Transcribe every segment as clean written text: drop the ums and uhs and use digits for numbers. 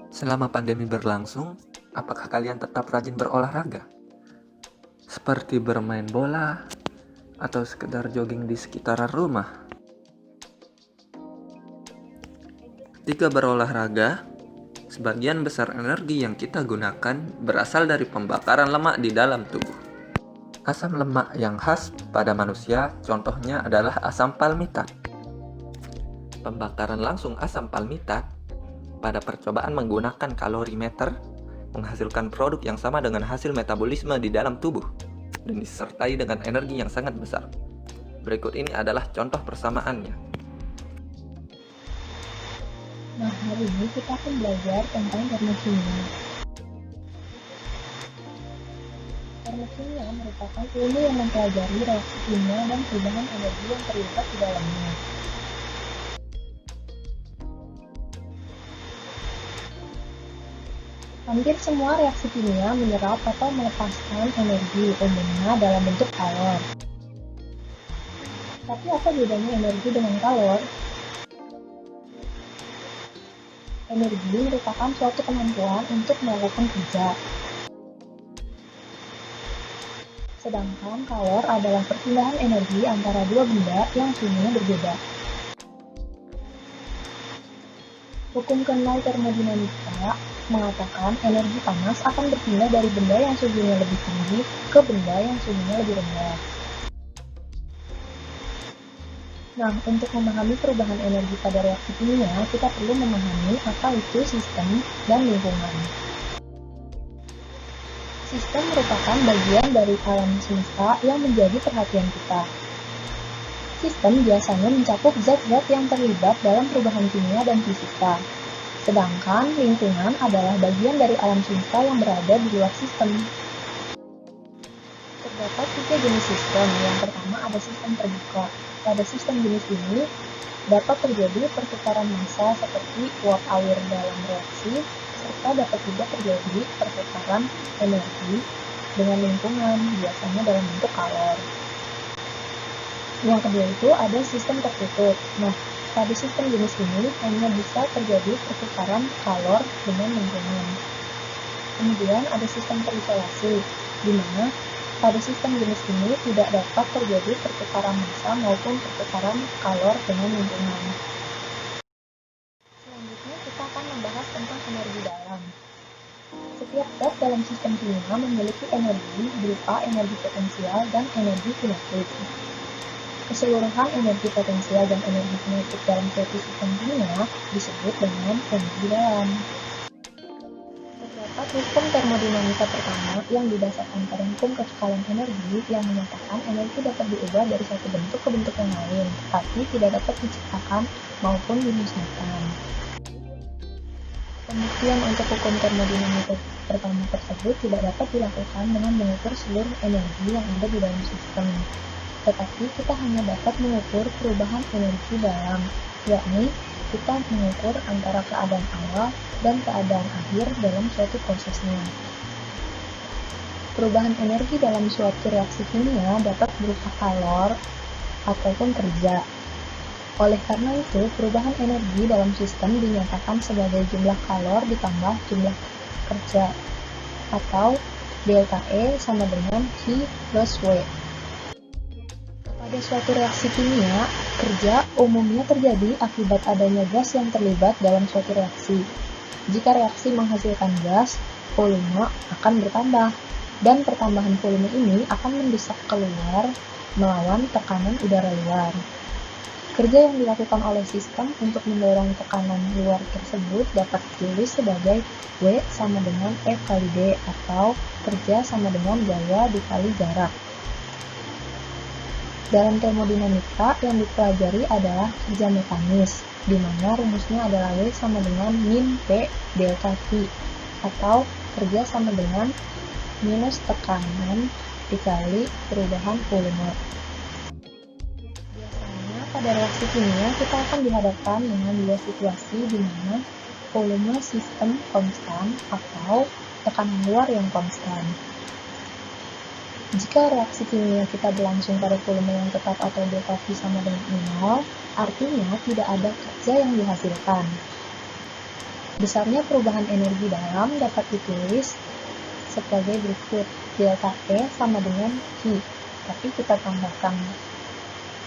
Selama pandemi berlangsung, apakah kalian tetap rajin berolahraga? Seperti bermain bola atau sekedar jogging di sekitaran rumah? Ketika berolahraga, sebagian besar energi yang kita gunakan berasal dari pembakaran lemak di dalam tubuh. Asam lemak yang khas pada manusia contohnya adalah asam palmitat. Pembakaran langsung asam palmitat pada percobaan menggunakan kalorimeter menghasilkan produk yang sama dengan hasil metabolisme di dalam tubuh dan disertai dengan energi yang sangat besar. Berikut ini adalah contoh persamaannya. Nah, hari ini kita akan belajar tentang termokimia. Termokimia merupakan ilmu yang mempelajari reaksi kimia dan perubahan energi yang terlibat di dalamnya. Hampir semua reaksi kimia menyerap atau melepaskan energi, umumnya dalam bentuk kalor. Tapi apa bedanya energi dengan kalor? Energi merupakan suatu kemampuan untuk melakukan kerja. Sedangkan kalor adalah perpindahan energi antara dua benda yang suhunya berbeda. Hukum keenam termodinamika mengatakan energi panas akan berpindah dari benda yang suhunya lebih tinggi ke benda yang suhunya lebih rendah. Nah, untuk memahami perubahan energi pada reaksi kimia, kita perlu memahami apa itu sistem dan lingkungan. Sistem merupakan bagian dari alam semesta yang menjadi perhatian kita. Sistem biasanya mencakup zat-zat yang terlibat dalam perubahan kimia dan fisika. Sedangkan lingkungan adalah bagian dari alam semesta yang berada di luar sistem. Terdapat 3 jenis sistem. Yang pertama ada sistem terbuka. Pada sistem jenis ini dapat terjadi pertukaran massa seperti uap air dalam reaksi, serta dapat juga terjadi pertukaran energi dengan lingkungan, biasanya dalam bentuk kalor. Yang kedua itu ada sistem tertutup. Nah, pada sistem jenis ini hanya bisa terjadi pertukaran kalor dengan lingkungan. Kemudian ada sistem terisolasi, di mana pada sistem jenis ini tidak dapat terjadi pertukaran massa maupun pertukaran kalor dengan lingkungan. Selanjutnya kita akan membahas tentang energi dalam. Setiap zat dalam sistem kimia memiliki energi berupa energi potensial dan energi kinetik. Keseluruhan energi potensial dan energi kinetik dalam suatu sistem kimia disebut dengan energi dalam. Terdapat hukum termodinamika pertama yang didasarkan pada hukum kekekalan energi yang menyatakan energi dapat diubah dari satu bentuk ke bentuk yang lain, tetapi tidak dapat diciptakan maupun dimusnahkan. Pembuktian untuk hukum termodinamika pertama tersebut tidak dapat dilakukan dengan mengukur seluruh energi yang ada di dalam sistem, tetapi kita hanya dapat mengukur perubahan energi dalam, yakni kita mengukur antara keadaan awal dan keadaan akhir dalam suatu prosesnya. Perubahan energi dalam suatu reaksi kimia dapat berupa kalor ataupun kerja. Oleh karena itu, perubahan energi dalam sistem dinyatakan sebagai jumlah kalor ditambah jumlah kerja, atau delta E sama dengan Q plus W. Pada suatu reaksi kimia, kerja umumnya terjadi akibat adanya gas yang terlibat dalam suatu reaksi. Jika reaksi menghasilkan gas, volume akan bertambah, dan pertambahan volume ini akan mendesak keluar melawan tekanan udara luar. Kerja yang dilakukan oleh sistem untuk mendorong tekanan luar tersebut dapat ditulis sebagai W sama dengan F kali D, atau kerja sama dengan gaya dikali jarak. Dalam termodinamika yang dipelajari adalah kerja mekanis, di mana rumusnya adalah W sama dengan min P delta T, atau kerja sama dengan minus tekanan dikali perubahan volume. Biasanya pada reaksi kimia kita akan dihadapkan dengan dua situasi di mana volume sistem konstan atau tekanan luar yang konstan. Jika reaksi kimia kita berlangsung pada volume yang tetap atau delta V sama dengan 0, artinya tidak ada kerja yang dihasilkan. Besarnya perubahan energi dalam dapat ditulis sebagai berikut. Delta E sama dengan Q, tapi kita tambahkan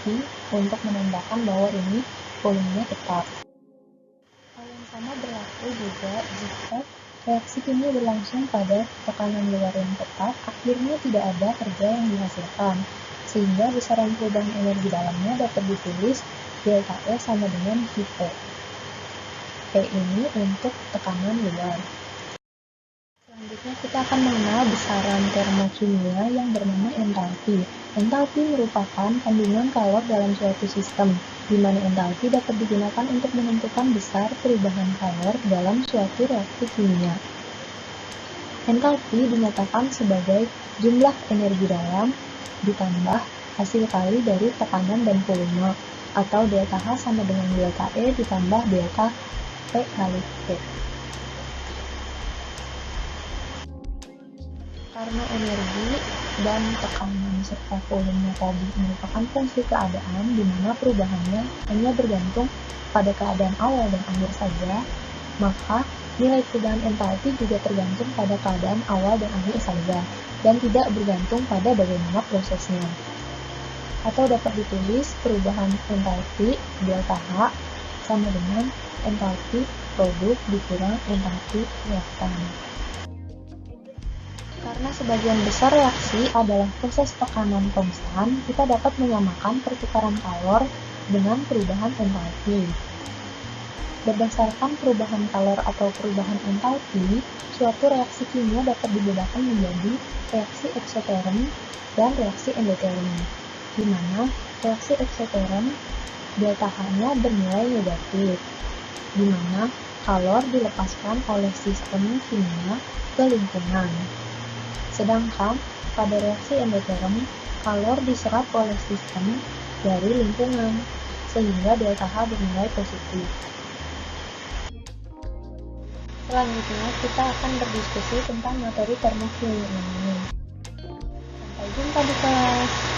Q untuk menandakan bahwa ini volumenya tetap. Hal yang sama berlaku juga jika reaksi kimia berlangsung pada tekanan luar yang tetap, akhirnya tidak ada kerja yang dihasilkan, sehingga besaran perubahan energi dalamnya dapat ditulis delta E sama dengan QP. P ini untuk tekanan luar. Selanjutnya kita akan mengenal besaran termokimia yang bernama entalpi. Entalpi merupakan kandungan kalor dalam suatu sistem, di mana entalpi dapat digunakan untuk menentukan besar perubahan kalor dalam suatu reaksi kimia. Entalpi dinyatakan sebagai jumlah energi dalam ditambah hasil kali dari tekanan dan volume, atau delta H sama dengan delta E ditambah delta P kali T. Karena energi dan tekanan serta volume tadi merupakan fungsi keadaan di mana perubahannya hanya bergantung pada keadaan awal dan akhir saja, maka nilai perubahan entalpi juga tergantung pada keadaan awal dan akhir saja, dan tidak bergantung pada bagaimana prosesnya. Atau dapat ditulis perubahan entalpi delta H sama dengan entalpi produk dikurang entalpi reaktan. Karena sebagian besar reaksi adalah proses tekanan konstan, kita dapat menyamakan pertukaran kalor dengan perubahan entalpi. Berdasarkan perubahan kalor atau perubahan entalpi, suatu reaksi kimia dapat dibedakan menjadi reaksi eksoterm dan reaksi endoterm, di mana reaksi eksoterm delta H-nya bernilai negatif, di mana kalor dilepaskan oleh sistem kimia ke lingkungan. Sedangkan pada reaksi endoterm, kalor diserap oleh sistem dari lingkungan, sehingga delta H bernilai positif. Selanjutnya, kita akan berdiskusi tentang materi termokimia ini. Sampai jumpa di kelas.